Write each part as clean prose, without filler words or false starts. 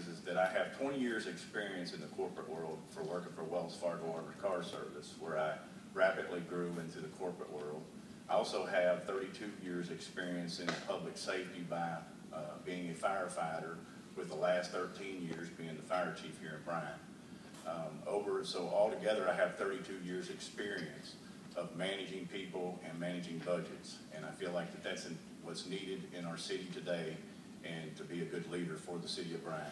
is that I have 20 years experience in the corporate world for working for Wells Fargo Armored Car Service, where I rapidly grew into the corporate world. I also have 32 years experience in public safety by being a firefighter, with the last 13 years being the fire chief here in Bryant. So altogether I have 32 years experience of managing people and managing budgets, and I feel like that's what's needed in our city today, and to be a good leader for the city of Bryant.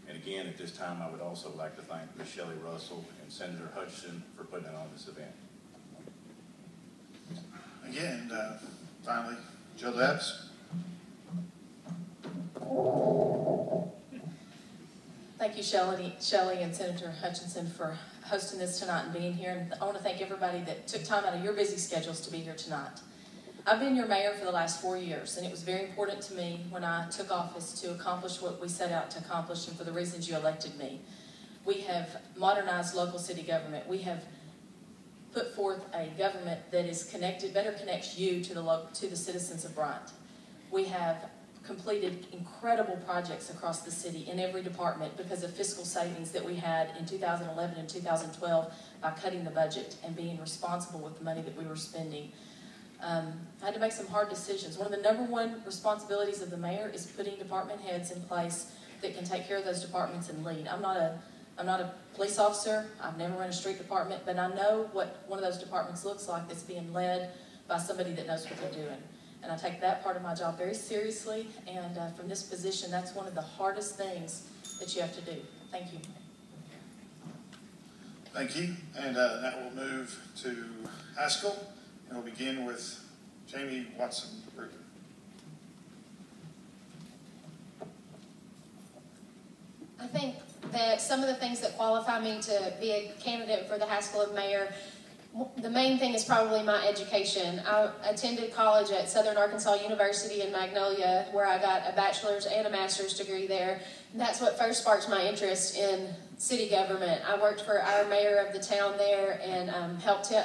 And again, at this time, I would also like to thank Ms. Shelley Russell and Senator Hutchinson for putting on this event. Again, finally, Joe Debs. Thank you, Shelley and Senator Hutchinson, for hosting this tonight and being here. And I want to thank everybody that took time out of your busy schedules to be here tonight. I've been your mayor for the last 4 years, and it was very important to me when I took office to accomplish what we set out to accomplish and for the reasons you elected me. We have modernized local city government. We have put forth a government that is connected, better connects you to the citizens of Bryant. We have completed incredible projects across the city in every department because of fiscal savings that we had in 2011 and 2012 by cutting the budget and being responsible with the money that we were spending. I had to make some hard decisions. One of the #1 responsibilities of the mayor is putting department heads in place that can take care of those departments and lead. I'm not a police officer. I've never run a street department, but I know what one of those departments looks like that's being led by somebody that knows what they're doing. And I take that part of my job very seriously, and from this position, that's one of the hardest things that you have to do. Thank you. Thank you. And now we'll move to high school, and we'll begin with Jamie Watson-Reuter. I think that some of the things that qualify me to be a candidate for the high school of mayor, the main thing is probably my education. I attended college at Southern Arkansas University in Magnolia, where I got a bachelor's and a master's degree there. And that's what first sparked my interest in city government. I worked for our mayor of the town there and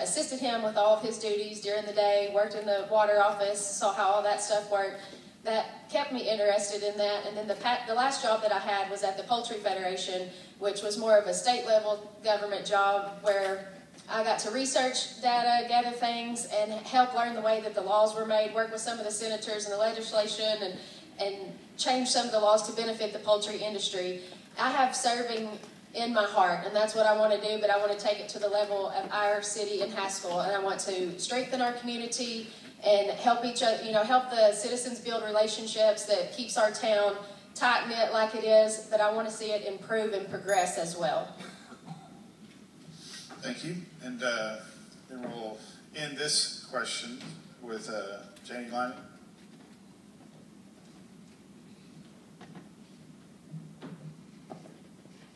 assisted him with all of his duties during the day, worked in the water office, saw how all that stuff worked. That kept me interested in that. And then the last job that I had was at the Poultry Federation, which was more of a state-level government job where I got to research data, gather things, and help learn the way that the laws were made, work with some of the senators and the legislation, and change some of the laws to benefit the poultry industry. I have serving in my heart, and that's what I want to do, but I want to take it to the level of our city and high school, and I want to strengthen our community and help each other, help the citizens build relationships that keeps our town tight-knit like it is, but I want to see it improve and progress as well. Thank you. And then we'll end this question with Janie Lyman.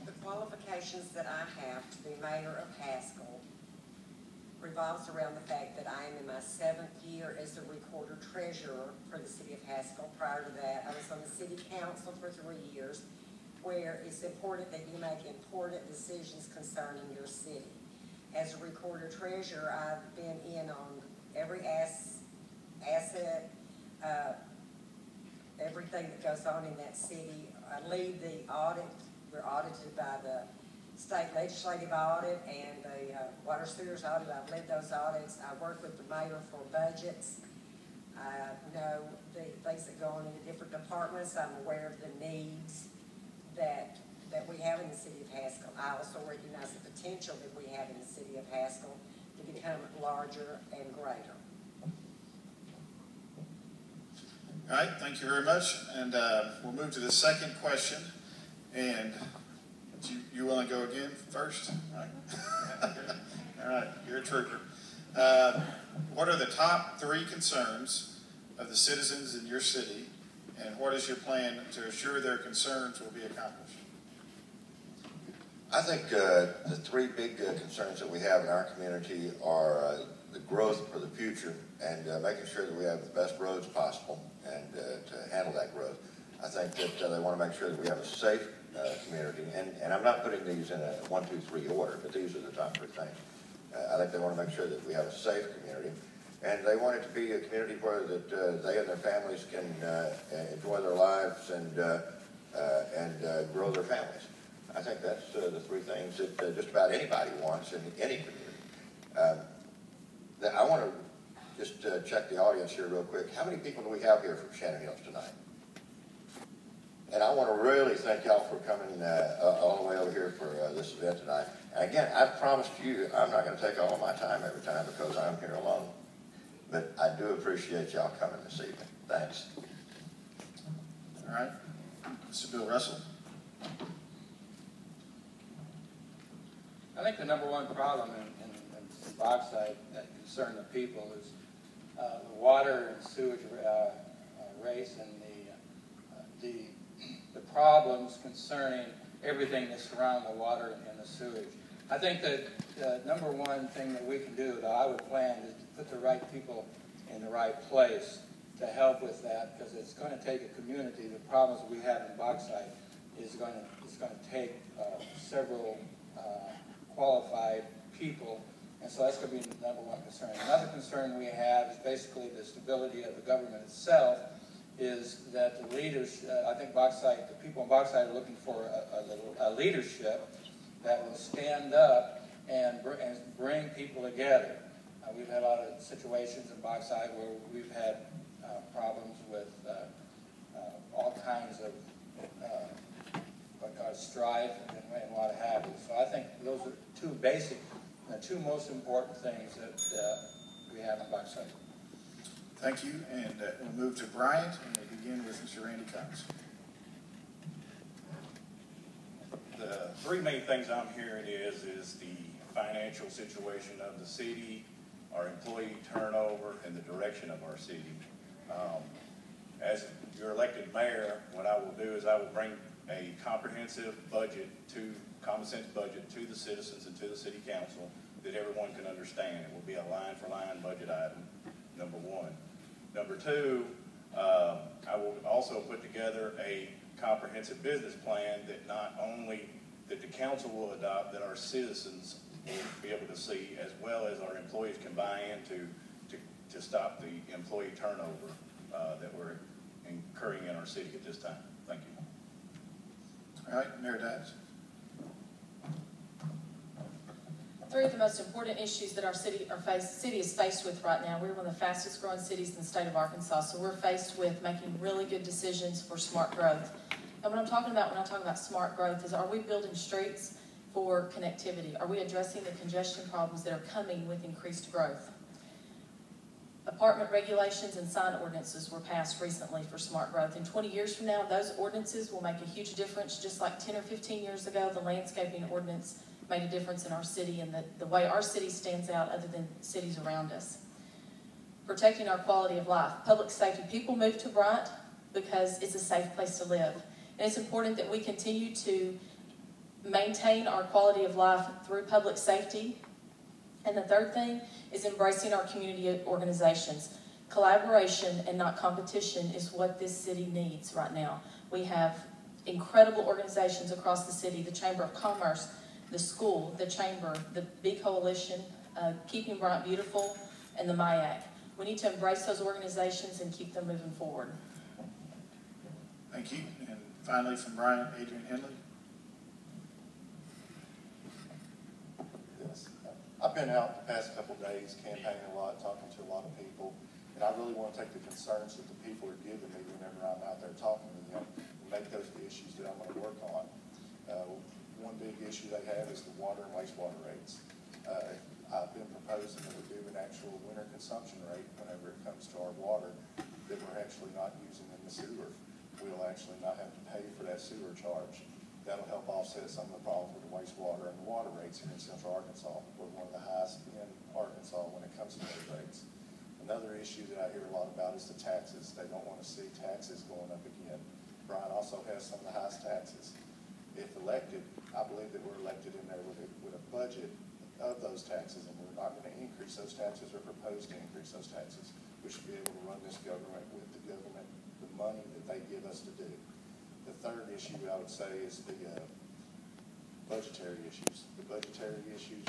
The qualifications that I have to be mayor of Haskell revolves around the fact that I am in my 7th year as the recorder treasurer for the city of Haskell. Prior to that, I was on the city council for 3 years, where it's important that you make important decisions concerning your city. As a recorder treasurer, I've been in on every asset, everything that goes on in that city. I lead the audit. We're audited by the state legislative audit and the water sewers audit. I've led those audits. I work with the mayor for budgets. I know the things that go on in the different departments. I'm aware of the needs that we have in the city of Haskell. I also recognize the potential that we have in the city of Haskell to become larger and greater. All right, thank you very much. And we'll move to the second question. And you want to go again first? All right, all right, you're a trooper. What are the top 3 concerns of the citizens in your city, and what is your plan to assure their concerns will be accomplished? I think the 3 big concerns that we have in our community are the growth for the future and making sure that we have the best roads possible and to handle that growth. I think that they want to make sure that we have a safe community, and I'm not putting these in a 1, 2, 3 order, but these are the top 3 things. I think they want to make sure that we have a safe community, and they want it to be a community where that they and their families can enjoy their lives and and grow their families. I think that's the three things that just about anybody wants in any community. I want to just check the audience here real quick. How many people do we have here from Shannon Hills tonight? And I want to really thank y'all for coming all the way over here for this event tonight. And again, I promised you I'm not going to take all of my time every time because I'm here alone. But I do appreciate y'all coming this evening. Thanks. All right. Mr. Bill Russell. I think the number one problem in Bauxite that concern the people is the water and sewage race and the problems concerning everything that surround the water and the sewage. I think that the number one thing that we can do, that I would plan, is to put the right people in the right place to help with that, because it's going to take a community. The problems we have in Bauxite is going to take several qualified people, and so that's going to be the number one concern. Another concern we have is basically the stability of the government itself. Is that the leaders? I think the people in Bauxite are looking for a leadership that will stand up and bring people together. We've had a lot of situations in Bauxite where we've had problems with all kinds of strife and what have you. So I think those are the two most important things that we have in Bauxite. Thank you. And we'll move to Bryant, and we'll begin with Mr. Randy Cox. The three main things I'm hearing is the financial situation of the city, our employee turnover, and the direction of our city. As your elected mayor, what I will do is I will bring a comprehensive budget common sense budget to the citizens and to the city council that everyone can understand. It will be a line-for-line budget item, number one. Number two, I will also put together a comprehensive business plan that not only that the council will adopt, that our citizens will be able to see, as well as our employees can buy into to stop the employee turnover that we're incurring in our city at this time. Thank you. All right, Mayor Dodds. Three of the most important issues that our city is faced with right now. We're one of the fastest growing cities in the state of Arkansas, so we're faced with making really good decisions for smart growth. And what I'm talking about when I talk about smart growth is, are we building streets for connectivity? Are we addressing the congestion problems that are coming with increased growth? Apartment regulations and sign ordinances were passed recently for smart growth. In 20 years from now, those ordinances will make a huge difference, just like 10 or 15 years ago, the landscaping ordinance made a difference in our city and the way our city stands out other than cities around us. Protecting our quality of life. Public safety. People move to Bryant because it's a safe place to live. And it's important that we continue to maintain our quality of life through public safety. And the third thing is embracing our community organizations. Collaboration and not competition is what this city needs right now. We have incredible organizations across the city, the Chamber of Commerce, the school, the chamber, the Bee Coalition, Keeping Bryant Beautiful, and the MIAC. We need to embrace those organizations and keep them moving forward. Thank you. And finally from Bryant, Adrian Henley. Yes. I've been out the past couple of days campaigning a lot, talking to a lot of people, and I really want to take the concerns that the people are giving me whenever I'm out there talking to them and make those the issues that I'm going to work on. One big issue they have is the water and wastewater rates. I've been proposing that we do an actual winter consumption rate whenever it comes to our water that we're actually not using in the sewer. We'll actually not have to pay for that sewer charge. That'll help offset some of the problems with the wastewater and the water rates here in Central Arkansas. We're one of the highest in Arkansas when it comes to those rates. Another issue that I hear a lot about is the taxes. They don't want to see taxes going up again. Bryant also has some of the highest taxes. If elected, I believe that we're elected in there with a budget of those taxes, and we're not going to increase those taxes or propose to increase those taxes. We should be able to run this government with the money that they give us to do. The third issue I would say is the budgetary issues. The budgetary issues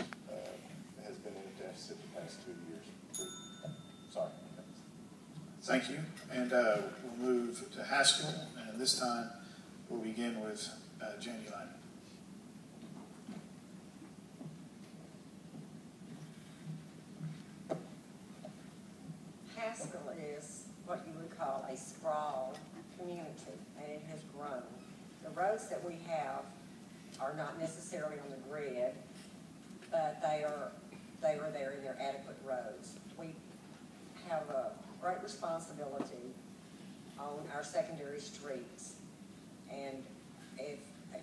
has been in a deficit the past 2 years. Sorry. Thank you. And we'll move to Haskell, and this time we'll begin with Janie Lyman. Haskell is what you would call a sprawl community, and it has grown. The roads that we have are not necessarily on the grid, but they are there and they're adequate roads. We have a great responsibility on our secondary streets, and if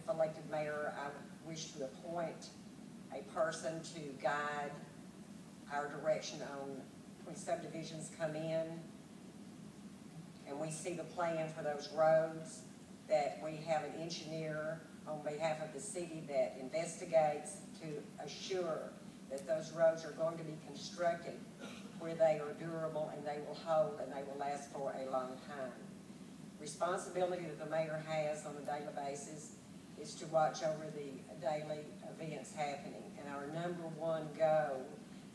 elected mayor, I wish to appoint a person to guide our direction on when subdivisions come in and we see the plan for those roads, that we have an engineer on behalf of the city that investigates to assure that those roads are going to be constructed where they are durable and they will hold and they will last for a long time. Responsibility that the mayor has on a daily basis is to watch over the daily events happening. And our number one goal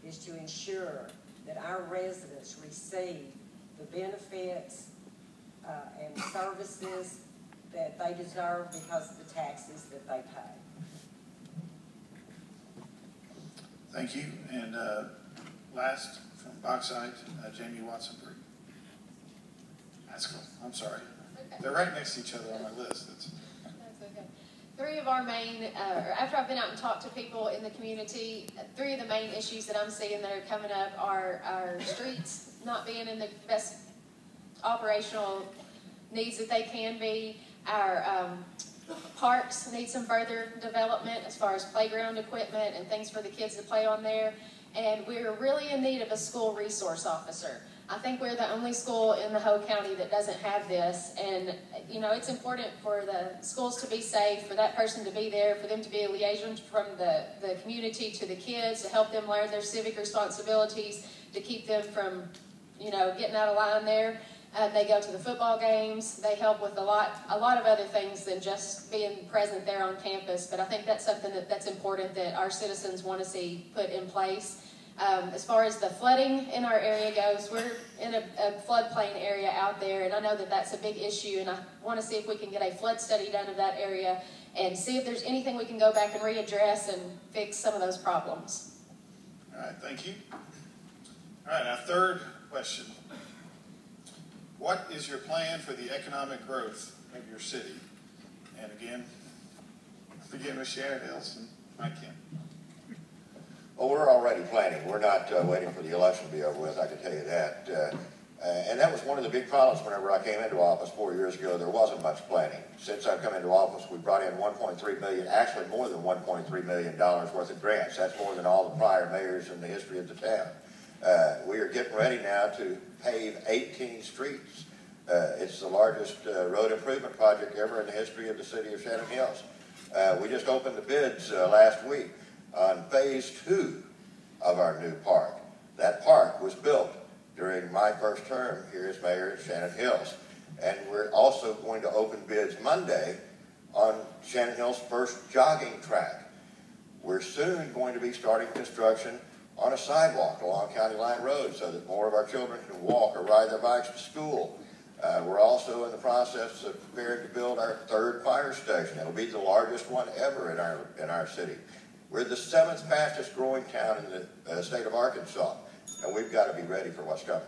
is to ensure that our residents receive the benefits and services that they deserve because of the taxes that they pay. Thank you. And last from Bauxite, Jamie Watson-Bree. Haskell, I'm sorry. They're right next to each other on my list. That's okay. Three of our main, after I've been out and talked to people in the community, three of the main issues that I'm seeing that are coming up are our streets not being in the best operational needs that they can be. Our parks need some further development as far as playground equipment and things for the kids to play on there. And we're really in need of a school resource officer. I think we're the only school in the whole county that doesn't have this. And, you know, it's important for the schools to be safe, for that person to be there, for them to be a liaison from the community to the kids, to help them learn their civic responsibilities, to keep them from, you know, getting out of line there. They go to the football games. They help with a lot of other things than just being present there on campus. But I think that's something that's important that our citizens want to see put in place. As far as the flooding in our area goes, we're in a floodplain area out there, and I know that that's a big issue, and I want to see if we can get a flood study done of that area and see if there's anything we can go back and readdress and fix some of those problems. All right, thank you. All right, our third question. What is your plan for the economic growth of your city? And again, begin with Shannon Hills and Mike Kim. Well, we're already planning. We're not waiting for the election to be over with, I can tell you that. And that was one of the big problems whenever I came into office 4 years ago. There wasn't much planning. Since I've come into office, we brought in $1.3 million, actually more than $1.3 million worth of grants. That's more than all the prior mayors in the history of the town. We are getting ready now to pave 18 streets. It's the largest road improvement project ever in the history of the city of Shannon Hills. We just opened the bids last week on phase 2 of our new park. That park was built during my first term here as mayor of Shannon Hills. And we're also going to open bids Monday on Shannon Hills' first jogging track. We're soon going to be starting construction on a sidewalk along County Line Road so that more of our children can walk or ride their bikes to school. We're also in the process of preparing to build our third fire station. It'll be the largest one ever in our city. We're the 7th fastest growing town in the state of Arkansas, and we've got to be ready for what's coming.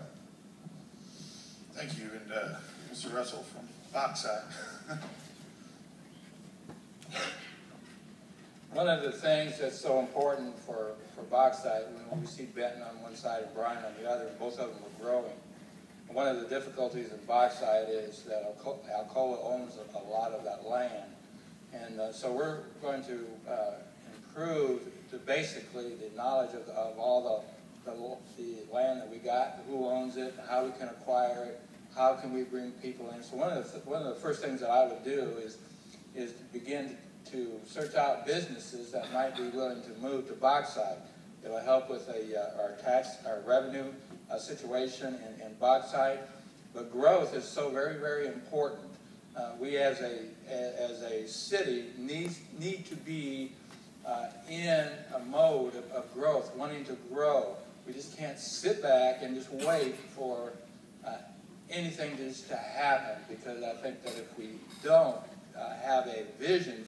Thank you. And Mr. Russell from Bauxite. One of the things that's so important for Bauxite, when we see Benton on one side and Bryant on the other, both of them are growing. And one of the difficulties in Bauxite is that Alcoa owns a lot of that land. And so we're going to improve basically the knowledge of all the land that we got, who owns it, how we can acquire it, how can we bring people in. So one of the first things that I would do is to begin to search out businesses that might be willing to move to Bauxite. It'll help with our revenue situation in Bauxite. But growth is so very, very important. We as a city need to be in a mode of growth, wanting to grow. We just can't sit back and just wait for anything just to happen, because I think that if we don't, have a vision